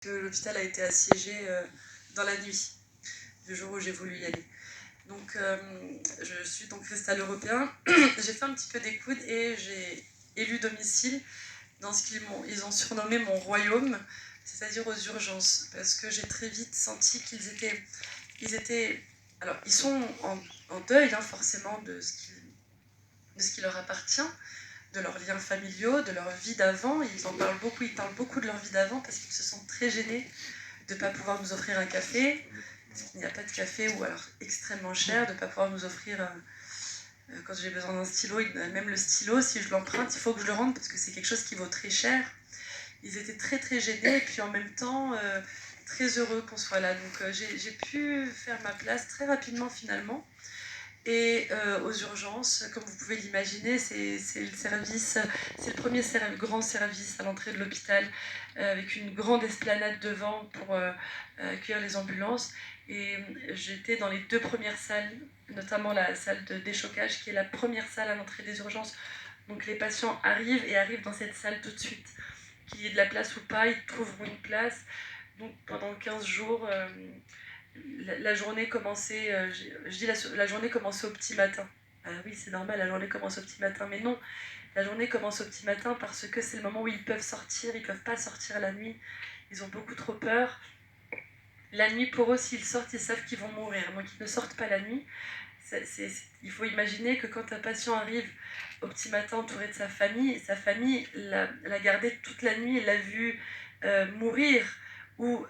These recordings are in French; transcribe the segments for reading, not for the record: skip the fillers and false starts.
que l'hôpital a été assiégé dans la nuit, du jour où j'ai voulu y aller. Donc, je suis donc restée à l'Européen. J'ai fait un petit peu d'écoute et j'ai élu domicile dans ce ils ont surnommé mon royaume, c'est-à-dire aux urgences, parce que j'ai très vite senti qu'ils étaient, alors ils sont en deuil, hein, forcément, de ce qui leur appartient, de leurs liens familiaux, de leur vie d'avant. Ils parlent beaucoup de leur vie d'avant parce qu'ils se sentent très gênés de ne pas pouvoir nous offrir un café, parce qu'il n'y a pas de café, ou alors extrêmement cher, de ne pas pouvoir nous offrir, quand j'ai besoin d'un stylo, même le stylo, si je l'emprunte, il faut que je le rende parce que c'est quelque chose qui vaut très cher. Ils étaient très très gênés et puis en même temps très heureux qu'on soit là. Donc j'ai pu faire ma place très rapidement finalement. Et aux urgences, comme vous pouvez l'imaginer, c'est le premier grand service à l'entrée de l'hôpital, avec une grande esplanade devant pour accueillir les ambulances. Et j'étais dans les 2 premières salles, notamment la salle de déchocage, qui est la première salle à l'entrée des urgences. Donc les patients arrivent dans cette salle tout de suite. Qu'il y ait de la place ou pas, ils trouveront une place. Donc pendant 15 jours, la journée commençait, la journée commençait au petit matin. Ah oui, c'est normal, la journée commence au petit matin, mais non, la journée commence au petit matin parce que c'est le moment où ils peuvent sortir, ils ne peuvent pas sortir la nuit, ils ont beaucoup trop peur. La nuit, pour eux, s'ils sortent, ils savent qu'ils vont mourir, donc ils ne sortent pas la nuit. Il faut imaginer que quand un patient arrive au petit matin entouré de sa famille l'a gardé toute la nuit, l'a vu mourir, ou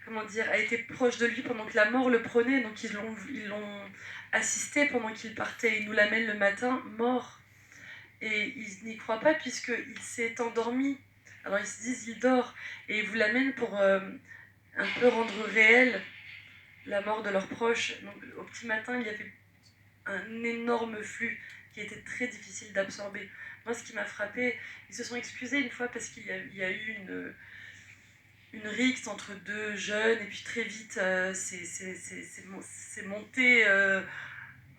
comment dire, a été proche de lui pendant que la mort le prenait, donc ils l'ont assisté pendant qu'il partait. Ils nous l'amènent le matin mort. Et ils n'y croient pas puisqu'il s'est endormi. Alors ils se disent, il dort. Et ils vous l'amènent pour un peu rendre réel la mort de leurs proches. Donc au petit matin, il y avait un énorme flux qui était très difficile d'absorber. Moi, ce qui m'a frappée, ils se sont excusés une fois parce qu'il y a eu une rixe entre 2 jeunes, et puis très vite, c'est monté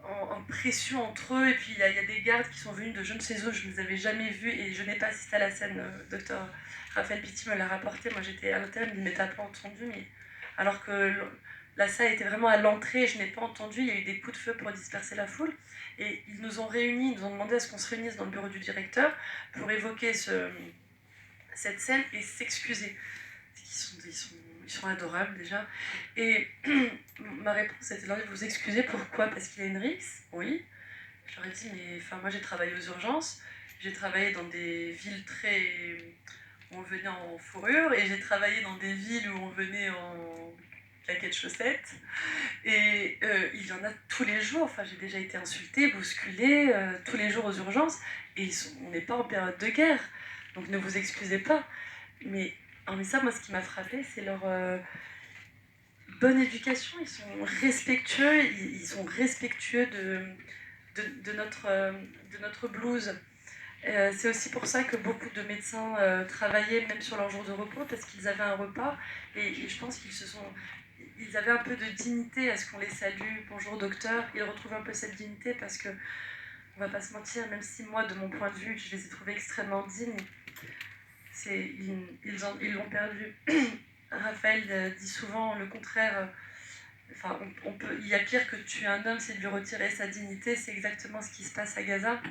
en pression entre eux, et puis il y a des gardes qui sont venus de je ne sais où, je ne les avais jamais vus, et je n'ai pas assisté à la scène, docteur Raphaël Pitti me l'a rapporté, moi j'étais à l'hôtel, il ne m'était pas entendu, mais alors que la salle était vraiment à l'entrée, je n'ai pas entendu, il y a eu des coups de feu pour disperser la foule, et ils nous ont réunis, ils nous ont demandé à ce qu'on se réunisse dans le bureau du directeur pour évoquer cette scène et s'excuser. Ils sont adorables déjà. Et ma réponse était de vous excuser, pourquoi? Parce qu'il y a une rixe? Oui. Je leur ai dit, mais moi j'ai travaillé aux urgences, j'ai travaillé dans des villes où on venait en fourrure, et j'ai travaillé dans des villes où on venait en claquettes chaussettes, et il y en a tous les jours. Enfin, j'ai déjà été insultée, bousculée, tous les jours aux urgences, et on n'est pas en période de guerre, donc ne vous excusez pas. Mais ça, moi, ce qui m'a frappée, c'est leur bonne éducation. Ils sont respectueux de notre blouse. C'est aussi pour ça que beaucoup de médecins travaillaient même sur leur jour de repos, parce qu'ils avaient un repas, et je pense ils avaient un peu de dignité à ce qu'on les salue. Bonjour docteur, ils retrouvent un peu cette dignité parce que, on va pas se mentir, même si moi, de mon point de vue, je les ai trouvés extrêmement dignes, ils l'ont perdu. Raphaël dit souvent le contraire. Il y a pire que de tuer un homme, c'est de lui retirer sa dignité. C'est exactement ce qui se passe à Gaza.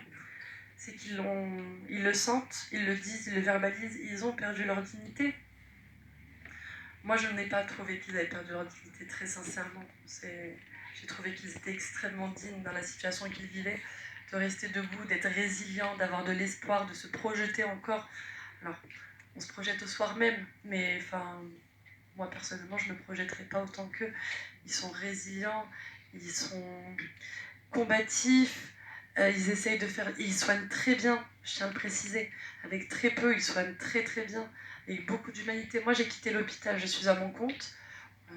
C'est ils le sentent, ils le disent, ils le verbalisent, ils ont perdu leur dignité. Moi, je n'ai pas trouvé qu'ils avaient perdu leur dignité, très sincèrement. J'ai trouvé qu'ils étaient extrêmement dignes dans la situation qu'ils vivaient, de rester debout, d'être résilients, d'avoir de l'espoir, de se projeter encore. Alors, on se projette au soir même, mais moi personnellement, je ne me projetterai pas autant qu'eux. Ils sont résilients, ils sont combatifs, ils soignent très bien, je tiens à le préciser. Avec très peu, ils soignent très très bien, avec beaucoup d'humanité. Moi, j'ai quitté l'hôpital, je suis à mon compte.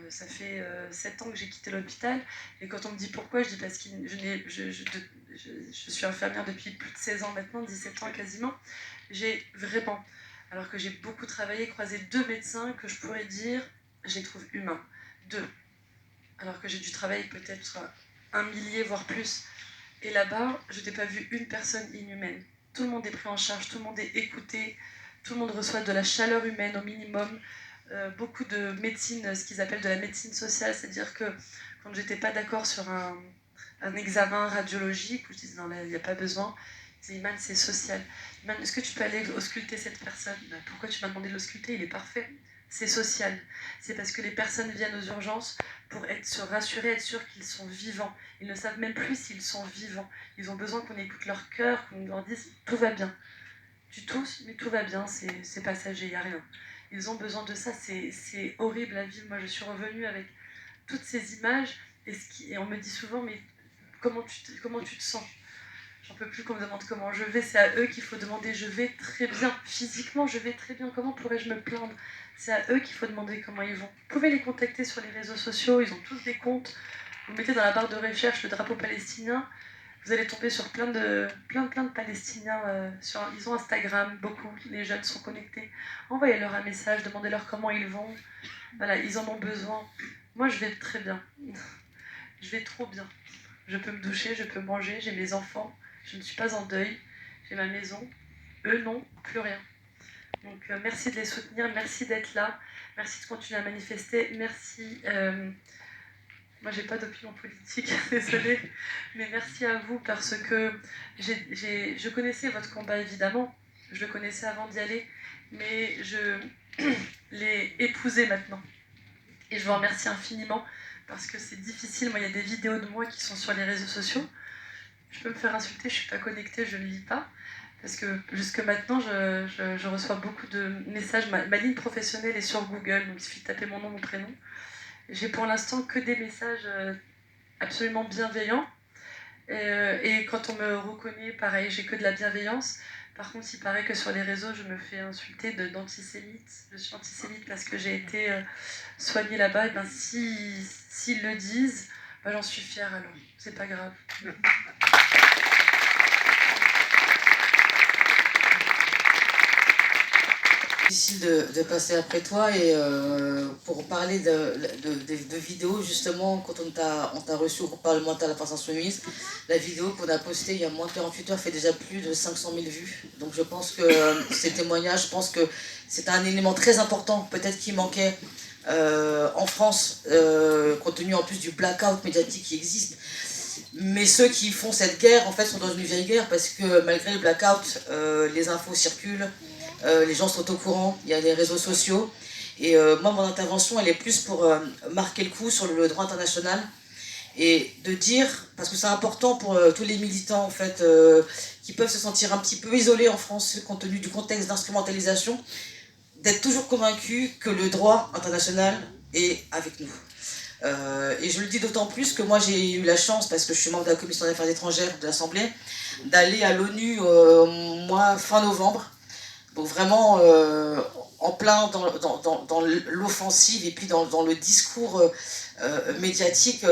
Ça fait 7 ans que j'ai quitté l'hôpital, et quand on me dit pourquoi, je dis parce que je suis infirmière depuis plus de 16 ans maintenant, 17 ans quasiment. J'ai vraiment, alors que j'ai beaucoup travaillé, croisé 2 médecins que je pourrais dire, je les trouve humains. 2. Alors que j'ai dû travailler peut-être 1 millier, voire plus. Et là-bas, je n'ai pas vu une personne inhumaine. Tout le monde est pris en charge, tout le monde est écouté, tout le monde reçoit de la chaleur humaine au minimum, beaucoup de médecine, ce qu'ils appellent de la médecine sociale, c'est-à-dire que quand j'étais pas d'accord sur un examen radiologique, où je disais non, là, il n'y a pas besoin, je disais Iman, c'est social. Iman, est-ce que tu peux aller ausculter cette personne? Pourquoi tu m'as demandé de l'ausculter? Il est parfait. C'est social. C'est parce que les personnes viennent aux urgences pour se rassurer, être sûrs qu'ils sont vivants. Ils ne savent même plus s'ils sont vivants. Ils ont besoin qu'on écoute leur cœur, qu'on leur dise tout va bien. Tu tousses, mais tout va bien, c'est passager, il n'y a rien. Ils ont besoin de ça, c'est horrible à vivre. Moi, je suis revenue avec toutes ces images et on me dit souvent, mais comment tu te sens? J'en peux plus qu'on me demande comment je vais, c'est à eux qu'il faut demander. Je vais très bien, physiquement je vais très bien, comment pourrais-je me plaindre? C'est à eux qu'il faut demander comment ils vont. Vous pouvez les contacter sur les réseaux sociaux, ils ont tous des comptes. Vous mettez dans la barre de recherche le drapeau palestinien, vous allez tomber sur plein de Palestiniens. Ils ont Instagram, beaucoup, les jeunes sont connectés. Envoyez-leur un message, demandez-leur comment ils vont. Voilà, ils en ont besoin. Moi, je vais très bien. Je vais trop bien. Je peux me doucher, je peux manger, j'ai mes enfants. Je ne suis pas en deuil. J'ai ma maison. Eux, non, plus rien. Donc, merci de les soutenir. Merci d'être là. Merci de continuer à manifester. Merci. Moi, j'ai pas d'opinion politique, désolée, mais merci à vous parce que je connaissais votre combat évidemment, je le connaissais avant d'y aller, mais je l'ai épousé maintenant. Et je vous remercie infiniment parce que c'est difficile. Moi, il y a des vidéos de moi qui sont sur les réseaux sociaux. Je peux me faire insulter, je suis pas connectée, je ne lis pas. Parce que jusque maintenant, je reçois beaucoup de messages. Ma ligne professionnelle est sur Google, donc il suffit de taper mon nom, mon prénom. J'ai pour l'instant que des messages absolument bienveillants. Et quand on me reconnaît, pareil, j'ai que de la bienveillance. Par contre, il paraît que sur les réseaux, je me fais insulter d'antisémite. Je suis antisémite parce que j'ai été soignée là-bas. Et ben, s'ils le disent, ben, j'en suis fière alors. C'est pas grave. Difficile de passer après toi et pour parler de vidéos justement quand on t'a reçu au groupe parlementaire de la France Insoumise, la vidéo qu'on a postée il y a moins de 48 heures fait déjà plus de 500 000 vues, donc je pense que ces témoignages, je pense que c'est un élément très important peut-être qui manquait en France compte tenu en plus du blackout médiatique qui existe. Mais ceux qui font cette guerre, en fait, sont dans une vieille guerre parce que malgré le blackout, les infos circulent, les gens sont au courant, il y a les réseaux sociaux. Et moi, mon intervention, elle est plus pour marquer le coup sur le droit international et de dire, parce que c'est important pour tous les militants, en fait, qui peuvent se sentir un petit peu isolés en France compte tenu du contexte d'instrumentalisation, d'être toujours convaincus que le droit international est avec nous. Et je le dis d'autant plus que moi j'ai eu la chance, parce que je suis membre de la commission des affaires étrangères de l'Assemblée, d'aller à l'ONU moi fin novembre, donc vraiment en plein dans l'offensive et puis dans le discours médiatique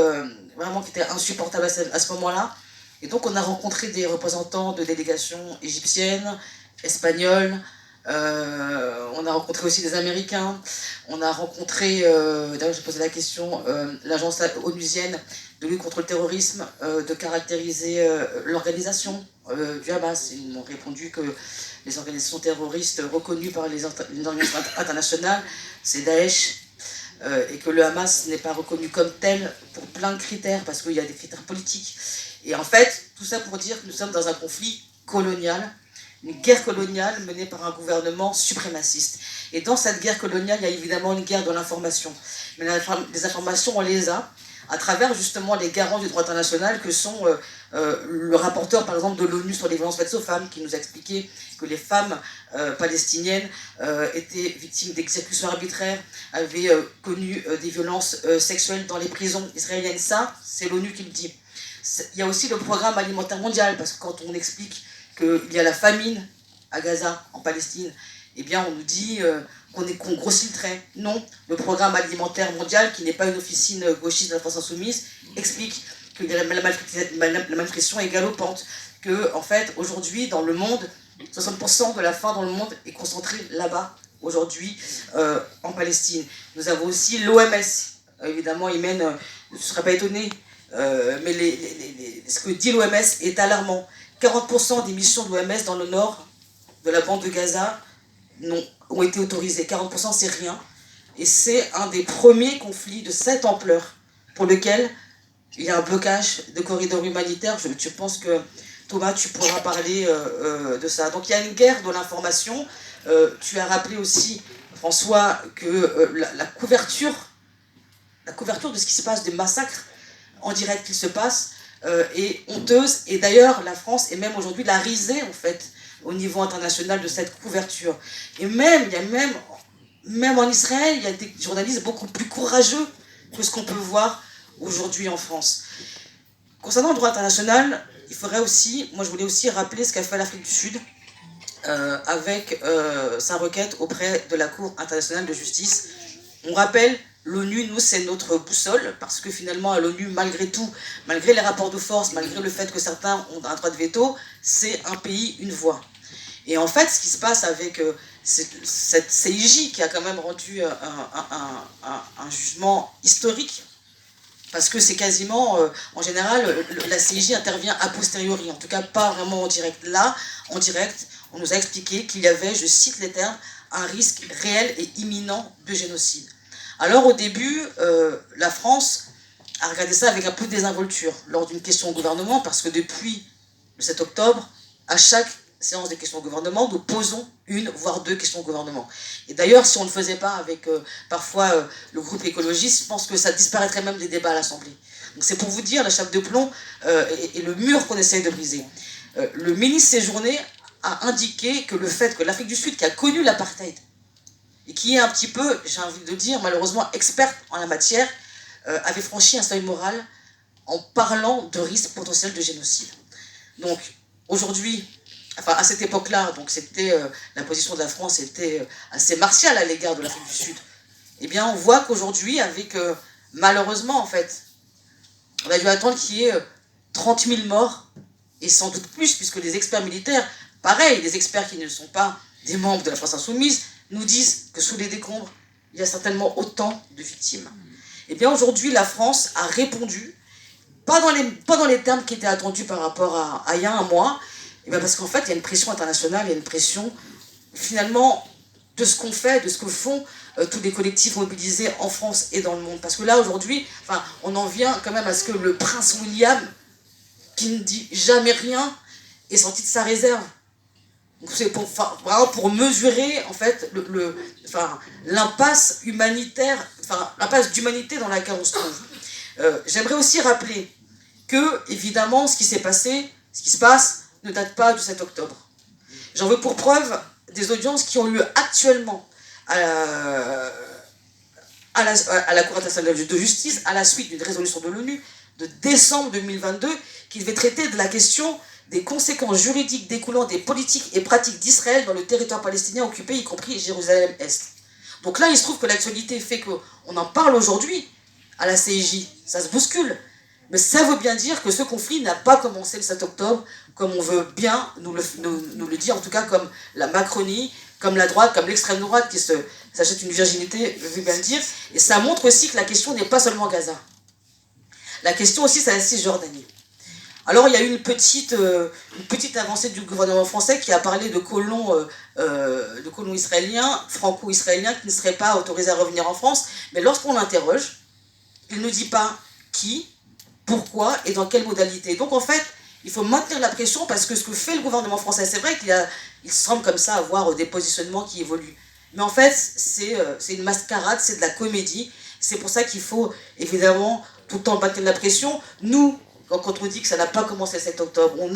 vraiment qui était insupportable à ce moment-là. Et donc on a rencontré des représentants de délégations égyptiennes, espagnoles, on a rencontré aussi des Américains, on a rencontré, d'ailleurs j'ai posé la question, l'agence onusienne de lutte contre le terrorisme, de caractériser l'organisation du Hamas. Ils m'ont répondu que les organisations terroristes reconnues par les organisations internationales, c'est Daesh, et que le Hamas n'est pas reconnu comme tel pour plein de critères, parce qu'il y a des critères politiques. Et en fait, tout ça pour dire que nous sommes dans un conflit colonial, une guerre coloniale menée par un gouvernement suprémaciste. Et dans cette guerre coloniale, il y a évidemment une guerre de l'information. Mais les informations, on les a à travers justement les garants du droit international que sont le rapporteur par exemple de l'ONU sur les violences faites aux femmes, qui nous a expliqué que les femmes palestiniennes étaient victimes d'exécutions arbitraires, avaient connu des violences sexuelles dans les prisons israéliennes. Ça, c'est l'ONU qui le dit. Il y a aussi le programme alimentaire mondial, parce que quand on explique qu'il y a la famine à Gaza, en Palestine, eh bien on nous dit qu'on grossit le trait. Non, le programme alimentaire mondial, qui n'est pas une officine gauchiste de la France Insoumise, explique que la malnutrition est galopante, que en fait aujourd'hui dans le monde, 60% de la faim dans le monde est concentrée là-bas, aujourd'hui en Palestine. Nous avons aussi l'OMS, évidemment Imen, je ne serais pas étonné, mais ce que dit l'OMS est alarmant. 40% des missions de l'OMS dans le nord de la bande de Gaza ont été autorisés. 40%, c'est rien. Et c'est un des premiers conflits de cette ampleur pour lequel il y a un blocage de corridors humanitaires. Je pense que, Thomas, tu pourras parler de ça. Donc il y a une guerre de l'information. Tu as rappelé aussi, François, que la couverture de ce qui se passe, des massacres en direct qui se passent, est honteuse. Et d'ailleurs, la France est même aujourd'hui la risée, en fait, au niveau international de cette couverture. Et il y a même en Israël, il y a des journalistes beaucoup plus courageux que ce qu'on peut voir aujourd'hui en France. Concernant le droit international, je voulais aussi rappeler ce qu'a fait l'Afrique du Sud avec sa requête auprès de la Cour internationale de justice. On rappelle, l'ONU, nous, c'est notre boussole, parce que finalement, à l'ONU, malgré tout, malgré les rapports de force, malgré le fait que certains ont un droit de veto, c'est un pays, une voix. Et en fait, ce qui se passe avec cette CIJ qui a quand même rendu un jugement historique, parce que c'est quasiment, en général, la CIJ intervient a posteriori, en tout cas pas vraiment en direct. Là, en direct, on nous a expliqué qu'il y avait, je cite les termes, un risque réel et imminent de génocide. Alors au début, la France a regardé ça avec un peu de désinvolture lors d'une question au gouvernement, parce que depuis le 7 octobre, à chaque séance des questions au gouvernement, nous posons une, voire deux questions au gouvernement. Et d'ailleurs, si on ne le faisait pas avec parfois le groupe écologiste, je pense que ça disparaîtrait même des débats à l'Assemblée. Donc c'est pour vous dire la chape de plomb et le mur qu'on essaye de briser. Le ministre Séjourné a indiqué que le fait que l'Afrique du Sud, qui a connu l'apartheid, et qui est un petit peu, j'ai envie de dire, malheureusement experte en la matière, avait franchi un seuil moral en parlant de risque potentiel de génocide. Donc aujourd'hui, enfin à cette époque-là, donc c'était la position de la France était assez martiale à l'égard de l'Afrique du Sud. Eh bien, on voit qu'aujourd'hui, avec malheureusement en fait, on a dû attendre qu'il y ait 30 000 morts et sans doute plus, puisque les experts militaires, pareil, des experts qui ne sont pas des membres de la France insoumise, nous disent que sous les décombres, il y a certainement autant de victimes. Eh bien, aujourd'hui, la France a répondu, pas dans les termes qui étaient attendus par rapport à il y a un mois, eh bien parce qu'en fait, il y a une pression internationale, il y a une pression, finalement, de ce qu'on fait, de ce que font tous les collectifs mobilisés en France et dans le monde. Parce que là, aujourd'hui, enfin, on en vient quand même à ce que le prince William, qui ne dit jamais rien, est sorti de sa réserve. C'est vraiment pour mesurer en fait l'impasse humanitaire, l'impasse d'humanité dans laquelle on se trouve. J'aimerais aussi rappeler que, évidemment, ce qui s'est passé, ce qui se passe, ne date pas du 7 octobre. J'en veux pour preuve des audiences qui ont lieu actuellement à la Cour internationale de justice, à la suite d'une résolution de l'ONU de décembre 2022, qui devait traiter de la question des conséquences juridiques découlant des politiques et pratiques d'Israël dans le territoire palestinien occupé, y compris Jérusalem-Est. Donc là, il se trouve que l'actualité fait qu'on en parle aujourd'hui à la CIJ, ça se bouscule. Mais ça veut bien dire que ce conflit n'a pas commencé le 7 octobre, comme on veut bien nous le dire, en tout cas comme la Macronie, comme la droite, comme l'extrême droite qui s'achète une virginité, je veux bien le dire. Et ça montre aussi que la question n'est pas seulement Gaza. La question aussi, c'est la Cisjordanie. Alors, il y a eu une petite avancée du gouvernement français qui a parlé de colons israéliens, franco-israéliens, qui ne seraient pas autorisés à revenir en France. Mais lorsqu'on l'interroge, il ne dit pas qui, pourquoi et dans quelle modalité. Donc, en fait, il faut maintenir la pression parce que ce que fait le gouvernement français, c'est vrai qu'il semble comme ça avoir des positionnements qui évoluent. Mais en fait, c'est une mascarade, c'est de la comédie. C'est pour ça qu'il faut, évidemment, tout le temps maintenir la pression. Nous, quand on dit que ça n'a pas commencé le 7 octobre, on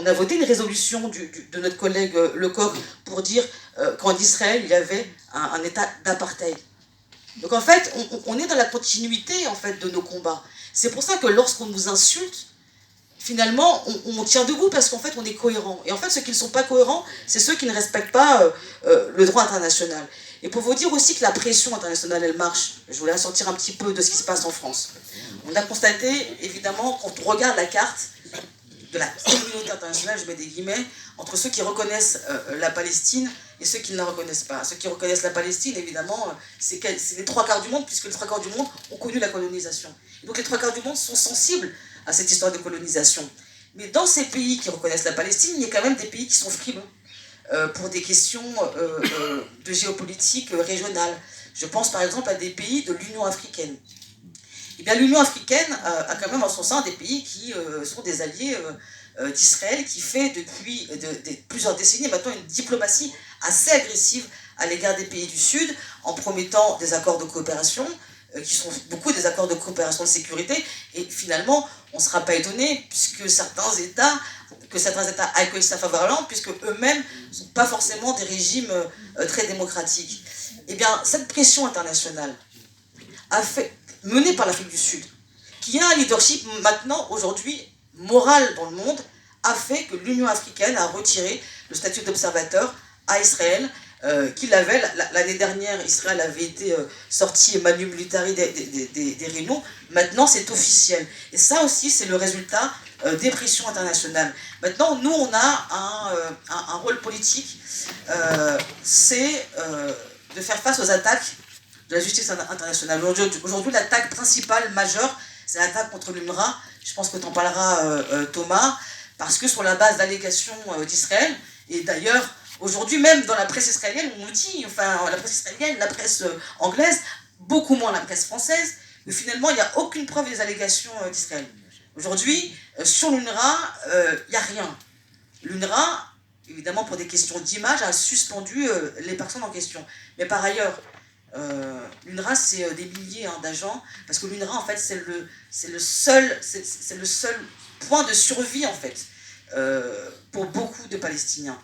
a voté une résolution de notre collègue Lecoq pour dire qu'en Israël, il y avait un état d'apartheid. Donc en fait, on est dans la continuité en fait, de nos combats. C'est pour ça que lorsqu'on nous insulte, finalement, on tient debout parce qu'en fait, on est cohérent. Et en fait, ceux qui ne sont pas cohérents, c'est ceux qui ne respectent pas le droit international. Et pour vous dire aussi que la pression internationale, elle marche, je voulais sortir un petit peu de ce qui se passe en France. On a constaté, évidemment, quand on regarde la carte de la communauté internationale, je mets des guillemets, entre ceux qui reconnaissent la Palestine et ceux qui ne la reconnaissent pas. Ceux qui reconnaissent la Palestine, évidemment, c'est les trois quarts du monde, puisque les trois quarts du monde ont connu la colonisation. Et donc les trois quarts du monde sont sensibles à cette histoire de colonisation. Mais dans ces pays qui reconnaissent la Palestine, il y a quand même des pays qui sont frileux. pour des questions de géopolitique régionale. Je pense par exemple à des pays de l'Union africaine. Eh bien, l'Union africaine a quand même en son sein des pays qui sont des alliés d'Israël, qui fait depuis plusieurs décennies maintenant une diplomatie assez agressive à l'égard des pays du Sud, en promettant des accords de coopération, qui sont beaucoup des accords de coopération de sécurité, et finalement, on ne sera pas étonné, puisque certains États accueillent ça favorablement, puisque eux-mêmes ne sont pas forcément des régimes très démocratiques. Eh bien, cette pression internationale menée par l'Afrique du Sud, qui a un leadership maintenant, aujourd'hui, moral dans le monde, a fait que l'Union africaine a retiré le statut d'observateur à Israël, qu'il avait, l'année dernière, Israël avait été sorti manu militari des réunions, maintenant c'est officiel. Et ça aussi, c'est le résultat des pressions internationales. Maintenant, nous, on a un rôle politique, c'est de faire face aux attaques de la justice internationale. Aujourd'hui, l'attaque principale, majeure, c'est l'attaque contre l'UNRWA. Je pense que tu en parleras, Thomas, parce que sur la base d'allégations d'Israël, et d'ailleurs, aujourd'hui même dans la presse israélienne, on nous dit, enfin la presse israélienne, la presse anglaise, beaucoup moins la presse française, que finalement il n'y a aucune preuve des allégations d'Israël. Aujourd'hui, sur l'UNRWA, il n'y a rien. L'UNRWA, évidemment pour des questions d'image, a suspendu les personnes en question. Mais par ailleurs, l'UNRWA c'est des milliers d'agents, parce que l'UNRWA en fait c'est le seul point de survie en fait pour beaucoup de Palestiniens.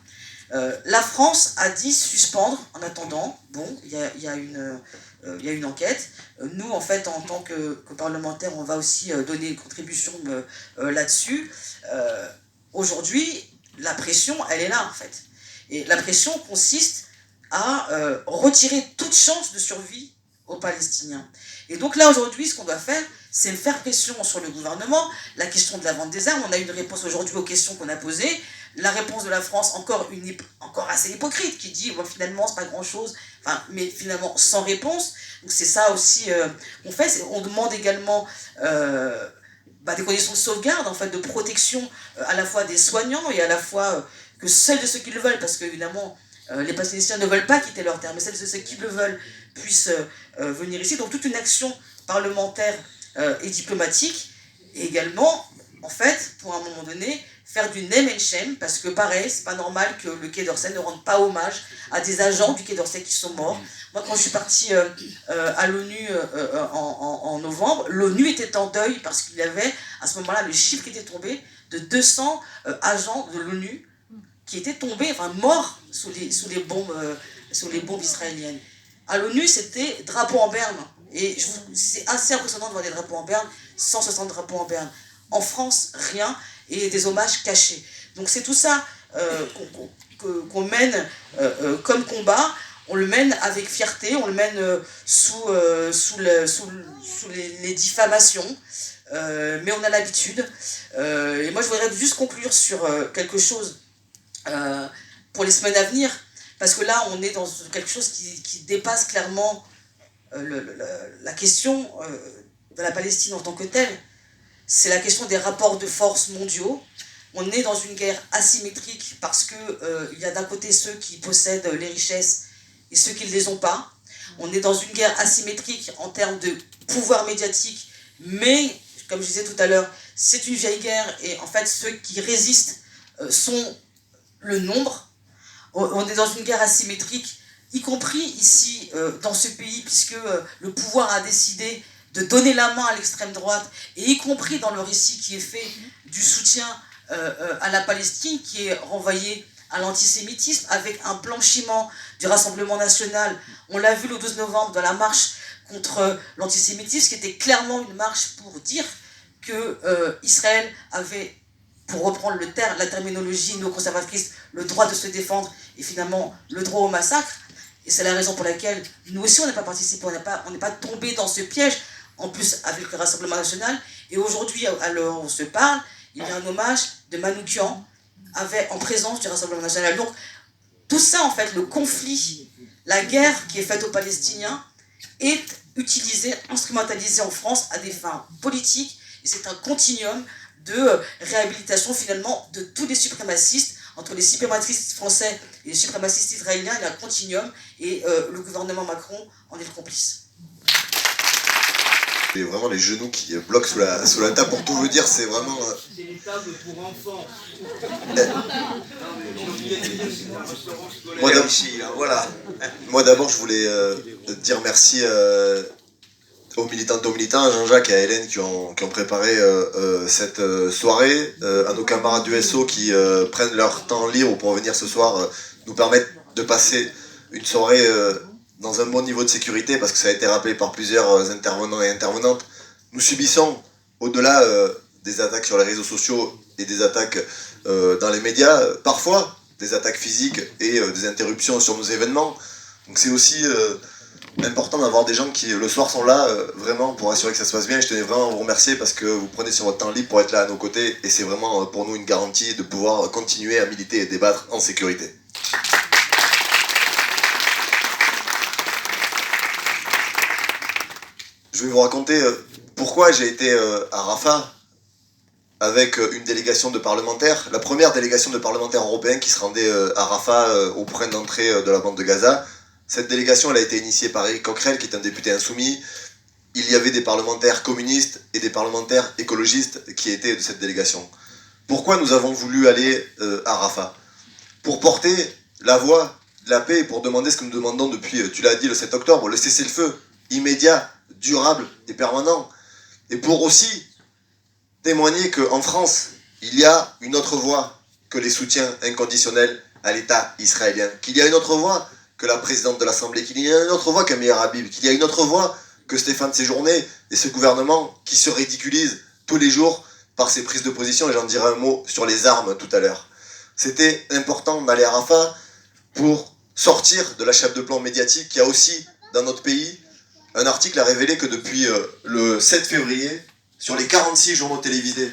La France a dit suspendre en attendant. Bon, il y a une enquête. Nous, en fait, en tant que parlementaires, on va aussi donner une contribution là-dessus. Aujourd'hui, la pression, elle est là, en fait. Et la pression consiste à retirer toute chance de survie aux Palestiniens. Et donc là, aujourd'hui, ce qu'on doit faire, c'est faire pression sur le gouvernement. La question de la vente des armes, on a eu une réponse aujourd'hui aux questions qu'on a posées. La réponse de la France, encore assez hypocrite, qui dit bon, finalement, c'est pas grand-chose, mais finalement sans réponse. Donc c'est ça aussi qu'on fait. On demande également des conditions de sauvegarde, en fait, de protection à la fois des soignants et à la fois que seuls de ceux qui le veulent, parce qu'évidemment, les Palestiniens ne veulent pas quitter leur terre, mais celles de ceux qui le veulent puissent venir ici. Donc toute une action parlementaire et diplomatique, et également, en fait, pour un moment donné, faire du name and shame, parce que pareil, c'est pas normal que le Quai d'Orsay ne rende pas hommage à des agents du Quai d'Orsay qui sont morts. Moi, quand je suis partie à l'ONU en novembre, l'ONU était en deuil parce qu'il y avait, à ce moment-là, le chiffre qui était tombé de 200 agents de l'ONU qui étaient tombés, morts sous les bombes israéliennes. À l'ONU, c'était drapeau en berne. Et c'est assez impressionnant de voir des drapeaux en berne, 160 drapeaux en berne. En France, rien, et des hommages cachés. Donc c'est tout ça qu'on mène comme combat. On le mène avec fierté, on le mène sous les diffamations, mais on a l'habitude. Et moi, je voudrais juste conclure sur quelque chose pour les semaines à venir, parce que là, on est dans quelque chose qui dépasse clairement la question de la Palestine en tant que telle. C'est la question des rapports de force mondiaux. On est dans une guerre asymétrique parce qu'il y a d'un côté ceux qui possèdent les richesses et ceux qui ne les ont pas. On est dans une guerre asymétrique en termes de pouvoir médiatique, mais, comme je disais tout à l'heure, c'est une vieille guerre et en fait ceux qui résistent sont le nombre. On est dans une guerre asymétrique, y compris ici dans ce pays, puisque le pouvoir a décidé de donner la main à l'extrême droite, et y compris dans le récit qui est fait du soutien à la Palestine, qui est renvoyé à l'antisémitisme, avec un blanchiment du Rassemblement national. On l'a vu le 12 novembre dans la marche contre l'antisémitisme, qui était clairement une marche pour dire que Israël avait, pour reprendre la terminologie néoconservatrice, le droit de se défendre, et finalement le droit au massacre. Et c'est la raison pour laquelle nous aussi on n'est pas participé, on n'est pas tombé dans ce piège, en plus avec le Rassemblement national. Et aujourd'hui, à l'heure où on se parle, il y a un hommage de Manoukian en présence du Rassemblement national. Donc tout ça, en fait, le conflit, la guerre qui est faite aux Palestiniens est utilisée, instrumentalisée en France à des fins politiques, et c'est un continuum de réhabilitation finalement de tous les suprémacistes entre les suprémacistes français et les suprémacistes israéliens, il y a un continuum, et le gouvernement Macron en est le complice. Et vraiment les genoux qui bloquent sous la table, pour tout vous dire, c'est vraiment... C'est les tables pour enfants. Moi d'abord, je voulais dire merci aux militantes et aux militants, à Jean-Jacques et à Hélène qui ont préparé cette soirée, à nos camarades du SO qui prennent leur temps libre pour venir ce soir nous permettre de passer une soirée dans un bon niveau de sécurité, parce que ça a été rappelé par plusieurs intervenants et intervenantes. Nous subissons, au-delà des attaques sur les réseaux sociaux et des attaques dans les médias, parfois des attaques physiques et des interruptions sur nos événements. Donc c'est aussi important d'avoir des gens qui le soir sont là vraiment pour assurer que ça se passe bien. Je tenais vraiment à vous remercier parce que vous prenez sur votre temps libre pour être là à nos côtés, et c'est vraiment pour nous une garantie de pouvoir continuer à militer et débattre en sécurité. Je vais vous raconter pourquoi j'ai été à Rafah avec une délégation de parlementaires, la première délégation de parlementaires européens qui se rendait à Rafah au point d'entrée de la bande de Gaza. Cette délégation elle a été initiée par Éric Coquerel, qui est un député insoumis. Il y avait des parlementaires communistes et des parlementaires écologistes qui étaient de cette délégation. Pourquoi nous avons voulu aller à Rafah? Pour porter la voix de la paix et pour demander ce que nous demandons depuis, tu l'as dit, le 7 octobre, le cessez-le-feu immédiat, durable et permanent. Et pour aussi témoigner qu'en France, il y a une autre voie que les soutiens inconditionnels à l'État israélien, qu'il y a une autre voie que la présidente de l'Assemblée, qu'il y a une autre voie que Meir Habib, qu'il y a une autre voie que Stéphane Séjourné et ce gouvernement qui se ridiculise tous les jours par ses prises de position, et j'en dirai un mot sur les armes tout à l'heure. C'était important d'aller à Rafah pour sortir de la chape de plomb médiatique qui a aussi, dans notre pays, un article a révélé que depuis le 7 février, sur les 46 journaux télévisés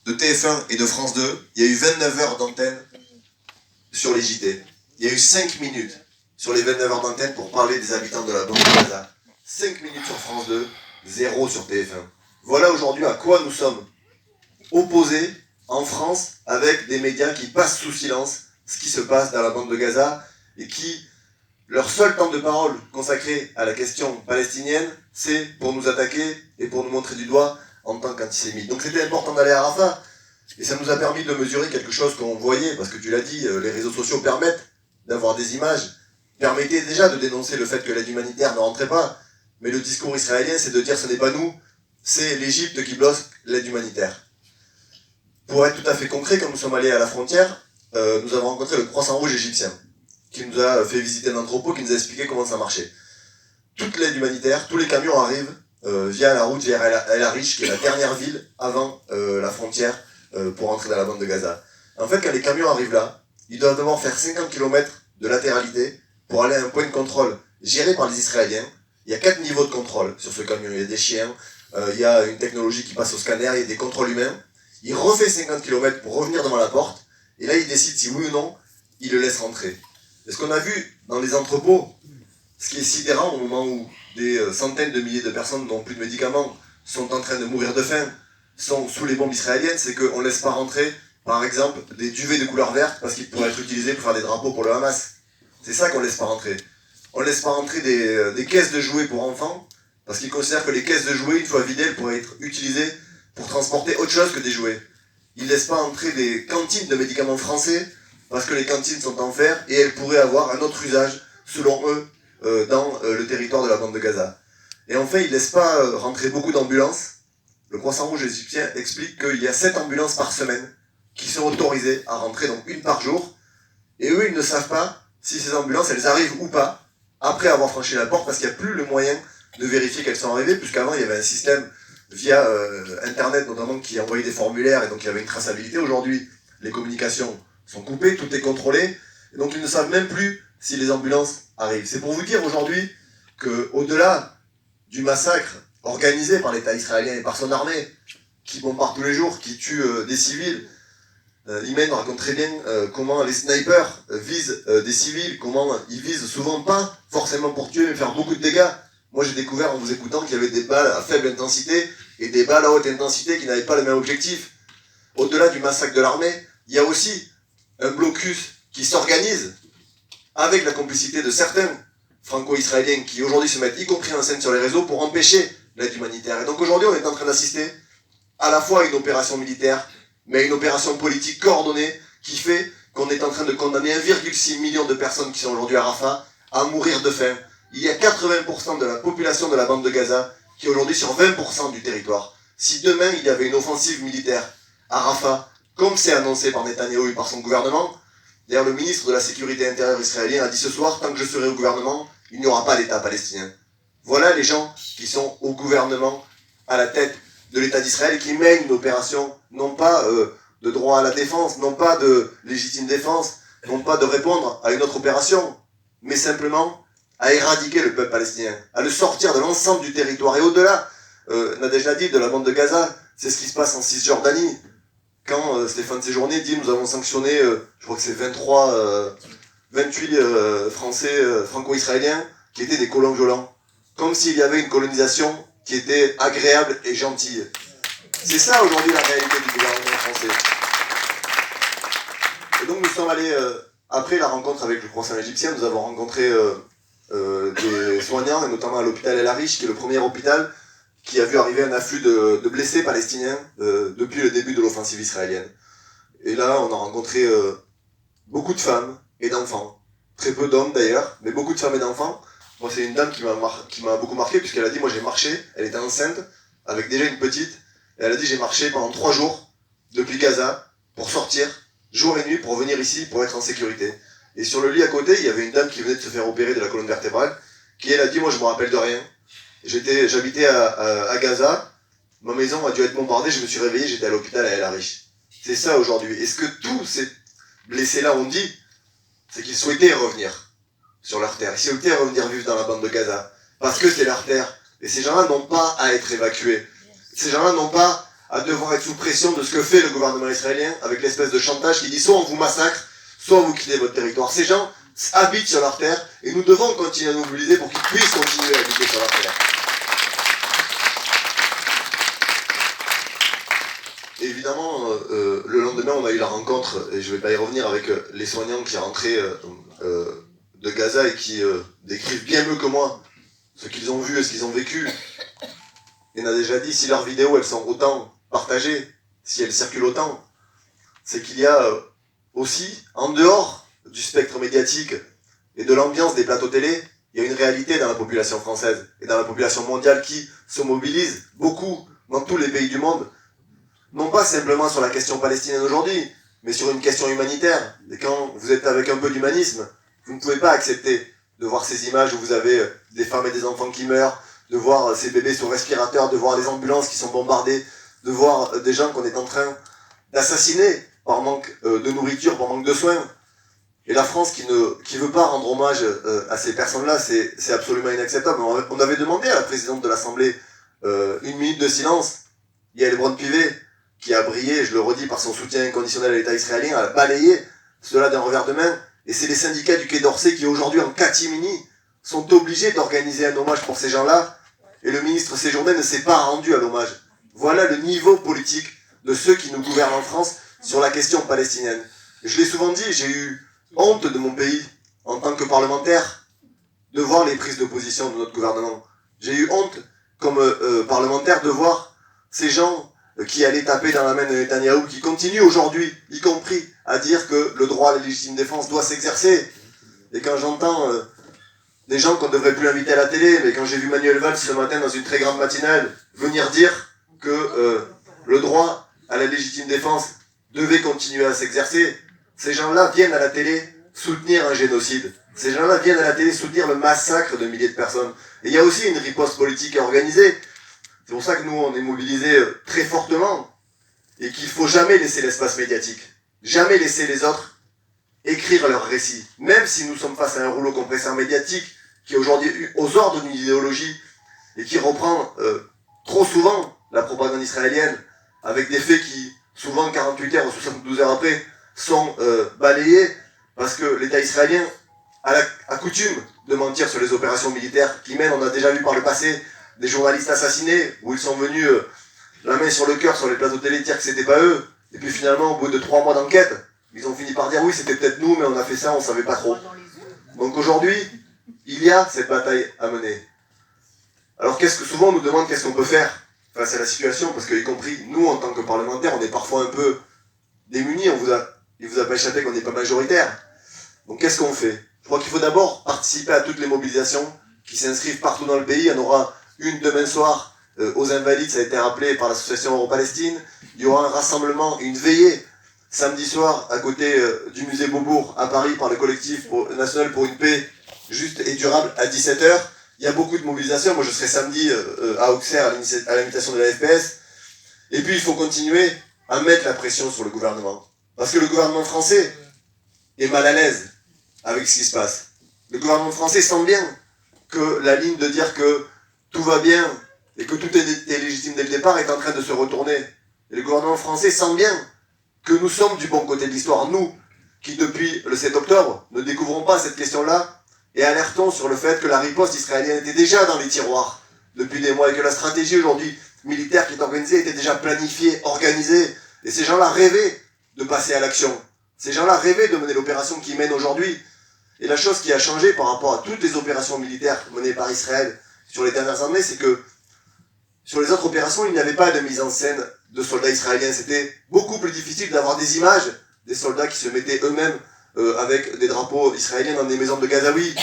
de TF1 et de France 2, il y a eu 29 heures d'antenne sur les JT. Il y a eu 5 minutes sur les 29 heures d'antenne pour parler des habitants de la bande de Gaza. 5 minutes sur France 2, 0 sur TF1. Voilà aujourd'hui à quoi nous sommes opposés en France avec des médias qui passent sous silence ce qui se passe dans la bande de Gaza et qui, leur seul temps de parole consacré à la question palestinienne, c'est pour nous attaquer et pour nous montrer du doigt en tant qu'antisémites. Donc c'était important d'aller à Rafah, et ça nous a permis de mesurer quelque chose qu'on voyait, parce que tu l'as dit, les réseaux sociaux permettent d'avoir des images, permettaient déjà de dénoncer le fait que l'aide humanitaire ne rentrait pas, mais le discours israélien c'est de dire ce n'est pas nous, c'est l'Égypte qui bloque l'aide humanitaire. Pour être tout à fait concret, quand nous sommes allés à la frontière, nous avons rencontré le Croissant Rouge égyptien, qui nous a fait visiter un entrepôt, qui nous a expliqué comment ça marchait. Toute l'aide humanitaire, tous les camions arrivent via la route vers El Arish, qui est la dernière ville avant la frontière pour entrer dans la bande de Gaza. En fait, quand les camions arrivent là, ils doivent devoir faire 50 km de latéralité pour aller à un point de contrôle géré par les Israéliens. Il y a 4 niveaux de contrôle sur ce camion. Il y a des chiens, il y a une technologie qui passe au scanner, il y a des contrôles humains. Il refait 50 km pour revenir devant la porte, et là il décide si oui ou non il le laisse rentrer. Et ce qu'on a vu dans les entrepôts, ce qui est sidérant au moment où des centaines de milliers de personnes n'ont plus de médicaments, sont en train de mourir de faim, sont sous les bombes israéliennes, c'est qu'on ne laisse pas rentrer, par exemple, des duvets de couleur verte parce qu'ils pourraient être utilisés pour faire des drapeaux pour le Hamas. C'est ça qu'on ne laisse pas rentrer. On ne laisse pas rentrer des caisses de jouets pour enfants, parce qu'ils considèrent que les caisses de jouets, une fois vidées, elles pourraient être utilisées pour transporter autre chose que des jouets. Ils ne laissent pas entrer des cantines de médicaments français, parce que les cantines sont en fer, et elles pourraient avoir un autre usage, selon eux, dans le territoire de la bande de Gaza. Et enfin, ils ne laissent pas rentrer beaucoup d'ambulances. Le Croissant Rouge égyptien explique qu'il y a 7 ambulances par semaine qui sont autorisées à rentrer, donc une par jour. Et eux, ils ne savent pas si ces ambulances, elles arrivent ou pas, après avoir franchi la porte, parce qu'il n'y a plus le moyen de vérifier qu'elles sont arrivées, puisqu'avant, il y avait un système via Internet, notamment, qui envoyait des formulaires, et donc il y avait une traçabilité. Aujourd'hui, les communications sont coupées, tout est contrôlé, et donc ils ne savent même plus si les ambulances arrivent. C'est pour vous dire aujourd'hui qu'au-delà du massacre organisé par l'État israélien et par son armée, qui bombarde tous les jours, qui tue des civils, Imen raconte très bien comment les snipers visent des civils, comment ils visent souvent pas forcément pour tuer, mais faire beaucoup de dégâts. Moi j'ai découvert en vous écoutant qu'il y avait des balles à faible intensité et des balles à haute intensité qui n'avaient pas le même objectif. Au-delà du massacre de l'armée, il y a aussi un blocus qui s'organise avec la complicité de certains franco-israéliens qui aujourd'hui se mettent y compris en scène sur les réseaux pour empêcher l'aide humanitaire. Et donc aujourd'hui on est en train d'assister à la fois à une opération militaire, mais à une opération politique coordonnée qui fait qu'on est en train de condamner 1,6 million de personnes qui sont aujourd'hui à Rafah à mourir de faim. Il y a 80% de la population de la bande de Gaza qui est aujourd'hui sur 20% du territoire. Si demain il y avait une offensive militaire à Rafah, comme c'est annoncé par Netanyahou et par son gouvernement, d'ailleurs le ministre de la Sécurité intérieure israélien a dit ce soir, tant que je serai au gouvernement, il n'y aura pas d'État palestinien. Voilà les gens qui sont au gouvernement, à la tête de l'État d'Israël et qui mènent une opération, non pas de droit à la défense, non pas de légitime défense, non pas de répondre à une autre opération, mais simplement à éradiquer le peuple palestinien, à le sortir de l'ensemble du territoire. Et au-delà, Nadej l'a dit, de la bande de Gaza, c'est ce qui se passe en Cisjordanie. Quand Stéphane Séjourné dit nous avons sanctionné, je crois que c'est 28 Français franco-israéliens qui étaient des colons violents. Comme s'il y avait une colonisation qui était agréable et gentille. C'est ça aujourd'hui la réalité du gouvernement français. Et donc nous sommes allés, après la rencontre avec le croissant égyptien, nous avons rencontré des soignants, et notamment à l'hôpital El Arish, qui est le premier hôpital qui a vu arriver un afflux de blessés palestiniens depuis le début de l'offensive israélienne. Et là, on a rencontré beaucoup de femmes et d'enfants. Très peu d'hommes d'ailleurs, mais beaucoup de femmes et d'enfants. Moi, c'est une dame qui m'a beaucoup marqué, puisqu'elle a dit, moi j'ai marché, elle était enceinte, avec déjà une petite, et elle a dit, j'ai marché pendant 3 jours, depuis Gaza, pour sortir, jour et nuit, pour venir ici, pour être en sécurité. Et sur le lit à côté, il y avait une dame qui venait de se faire opérer de la colonne vertébrale, qui elle a dit, moi je me rappelle de rien. J'habitais à Gaza, ma maison a dû être bombardée, je me suis réveillé, j'étais à l'hôpital à El Arish. C'est ça aujourd'hui. Et ce que tous ces blessés-là ont dit, c'est qu'ils souhaitaient revenir sur leur terre. Ils souhaitaient revenir vivre dans la bande de Gaza, parce que c'est leur terre. Et ces gens-là n'ont pas à être évacués. Ces gens-là n'ont pas à devoir être sous pression de ce que fait le gouvernement israélien, avec l'espèce de chantage qui dit soit on vous massacre, soit vous quittez votre territoire. Ces gens habitent sur leur terre, et nous devons continuer à nous mobiliser pour qu'ils puissent continuer à habiter sur leur terre. Et évidemment, le lendemain, on a eu la rencontre, et je ne vais pas y revenir, avec les soignants qui rentraient de Gaza et qui décrivent bien mieux que moi ce qu'ils ont vu et ce qu'ils ont vécu. Et on a déjà dit, si leurs vidéos elles sont autant partagées, si elles circulent autant, c'est qu'il y a aussi, en dehors du spectre médiatique et de l'ambiance des plateaux télé, il y a une réalité dans la population française et dans la population mondiale qui se mobilise beaucoup dans tous les pays du monde, non pas simplement sur la question palestinienne aujourd'hui, mais sur une question humanitaire. Et quand vous êtes avec un peu d'humanisme, vous ne pouvez pas accepter de voir ces images où vous avez des femmes et des enfants qui meurent, de voir ces bébés sous respirateur, de voir les ambulances qui sont bombardées, de voir des gens qu'on est en train d'assassiner par manque de nourriture, par manque de soins. Et la France qui ne veut pas rendre hommage à ces personnes-là, c'est absolument inacceptable. On avait demandé à la présidente de l'Assemblée 1 minute de silence. Yael Braun-Pivet, qui a brillé, je le redis, par son soutien inconditionnel à l'État israélien, a balayé cela d'un revers de main. Et c'est les syndicats du Quai d'Orsay qui, aujourd'hui, en catimini, sont obligés d'organiser un hommage pour ces gens-là. Et le ministre Séjourné ne s'est pas rendu à l'hommage. Voilà le niveau politique de ceux qui nous gouvernent en France sur la question palestinienne. Et je l'ai souvent dit, j'ai eu honte de mon pays, en tant que parlementaire, de voir les prises de position de notre gouvernement. J'ai eu honte, comme parlementaire, de voir ces gens qui allaient taper dans la main de Netanyahou, qui continuent aujourd'hui, y compris, à dire que le droit à la légitime défense doit s'exercer. Et quand j'entends des gens qu'on ne devrait plus inviter à la télé, mais quand j'ai vu Manuel Valls ce matin dans une très grande matinale venir dire que le droit à la légitime défense devait continuer à s'exercer, ces gens-là viennent à la télé soutenir un génocide. Ces gens-là viennent à la télé soutenir le massacre de milliers de personnes. Et il y a aussi une riposte politique à organiser. C'est pour ça que nous, on est mobilisés très fortement et qu'il ne faut jamais laisser l'espace médiatique. Jamais laisser les autres écrire leurs récits. Même si nous sommes face à un rouleau compresseur médiatique qui est aujourd'hui aux ordres d'une idéologie et qui reprend trop souvent la propagande israélienne avec des faits qui, souvent 48 heures ou 72 heures après, sont balayés parce que l'État israélien a coutume de mentir sur les opérations militaires qui mènent, on a déjà vu par le passé, des journalistes assassinés, où ils sont venus la main sur le cœur sur les plateaux télé dire que c'était pas eux, et puis finalement, au bout de 3 mois d'enquête, Ils ont fini par dire oui, c'était peut-être nous, mais on a fait ça, on savait pas trop. Donc aujourd'hui, il y a cette bataille à mener. Alors souvent on nous demande qu'est-ce qu'on peut faire face à la situation, parce que y compris nous en tant que parlementaires, on est parfois un peu démunis, il vous a pas échappé qu'on n'est pas majoritaire. Donc qu'est-ce qu'on fait? Je crois qu'il faut d'abord participer à toutes les mobilisations qui s'inscrivent partout dans le pays. Il y en aura une demain soir aux Invalides, ça a été rappelé par l'association Euro-Palestine. Il y aura un rassemblement, une veillée samedi soir à côté du musée Beaubourg à Paris par le collectif national pour une paix juste et durable à 17h. Il y a beaucoup de mobilisations. Moi je serai samedi à Auxerre à l'invitation de la FPS. Et puis il faut continuer à mettre la pression sur le gouvernement. Parce que le gouvernement français est mal à l'aise avec ce qui se passe. Le gouvernement français sent bien que la ligne de dire que tout va bien et que tout est légitime dès le départ est en train de se retourner. Et le gouvernement français sent bien que nous sommes du bon côté de l'histoire, nous, qui depuis le 7 octobre ne découvrons pas cette question-là et alertons sur le fait que la riposte israélienne était déjà dans les tiroirs depuis des mois et que la stratégie aujourd'hui militaire qui est organisée était déjà planifiée, organisée. Et ces gens-là rêvaient de passer à l'action. Ces gens-là rêvaient de mener l'opération qu'ils mènent aujourd'hui. Et la chose qui a changé par rapport à toutes les opérations militaires menées par Israël sur les dernières années, c'est que sur les autres opérations, il n'y avait pas de mise en scène de soldats israéliens. C'était beaucoup plus difficile d'avoir des images des soldats qui se mettaient eux-mêmes avec des drapeaux israéliens dans des maisons de Gazaouis.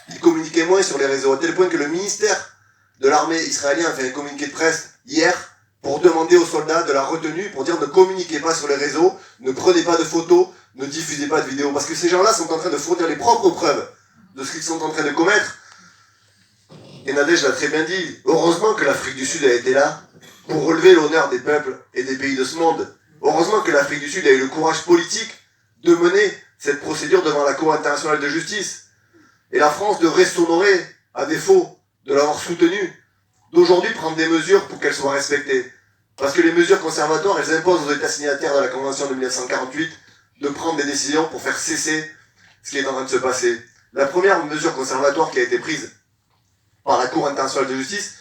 Ils communiquaient moins sur les réseaux, à tel point que le ministère de l'armée israélien a fait un communiqué de presse hier pour demander aux soldats de la retenue, pour dire ne communiquez pas sur les réseaux, ne prenez pas de photos, ne diffusez pas de vidéos, parce que ces gens-là sont en train de fournir les propres preuves de ce qu'ils sont en train de commettre. Et Nadège l'a très bien dit, heureusement que l'Afrique du Sud a été là pour relever l'honneur des peuples et des pays de ce monde. Heureusement que l'Afrique du Sud a eu le courage politique de mener cette procédure devant la Cour internationale de justice. Et la France devrait s'honorer, à défaut de l'avoir soutenue, d'aujourd'hui prendre des mesures pour qu'elles soient respectées. Parce que les mesures conservatoires, elles imposent aux États signataires de la Convention de 1948 de prendre des décisions pour faire cesser ce qui est en train de se passer. La première mesure conservatoire qui a été prise par la Cour internationale de justice,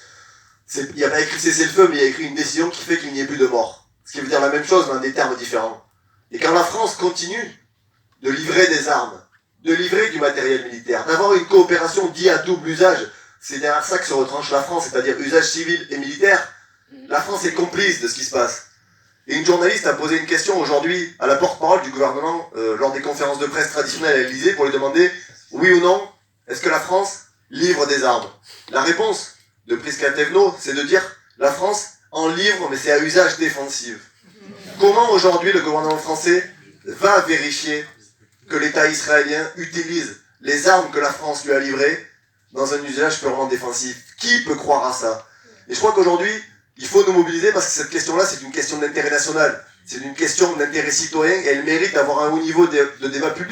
il n'y a pas écrit cesser le feu, mais il y a écrit une décision qui fait qu'il n'y ait plus de morts. Ce qui veut dire la même chose, mais en des termes différents. Et quand la France continue de livrer des armes, de livrer du matériel militaire, d'avoir une coopération dite à double usage, c'est derrière ça que se retranche la France, c'est-à-dire usage civil et militaire, la France est complice de ce qui se passe. Et une journaliste a posé une question aujourd'hui à la porte-parole du gouvernement lors des conférences de presse traditionnelles à l'Élysée pour lui demander, oui ou non, est-ce que la France livre des armes? La réponse de Prisca Thévenot, c'est de dire, la France en livre, mais c'est à usage défensif. Comment aujourd'hui le gouvernement français va vérifier que l'État israélien utilise les armes que la France lui a livrées dans un usage purement défensif? Qui peut croire à ça? Et je crois qu'aujourd'hui, il faut nous mobiliser parce que cette question-là, c'est une question d'intérêt national. C'est une question d'intérêt citoyen et elle mérite d'avoir un haut niveau de débat public.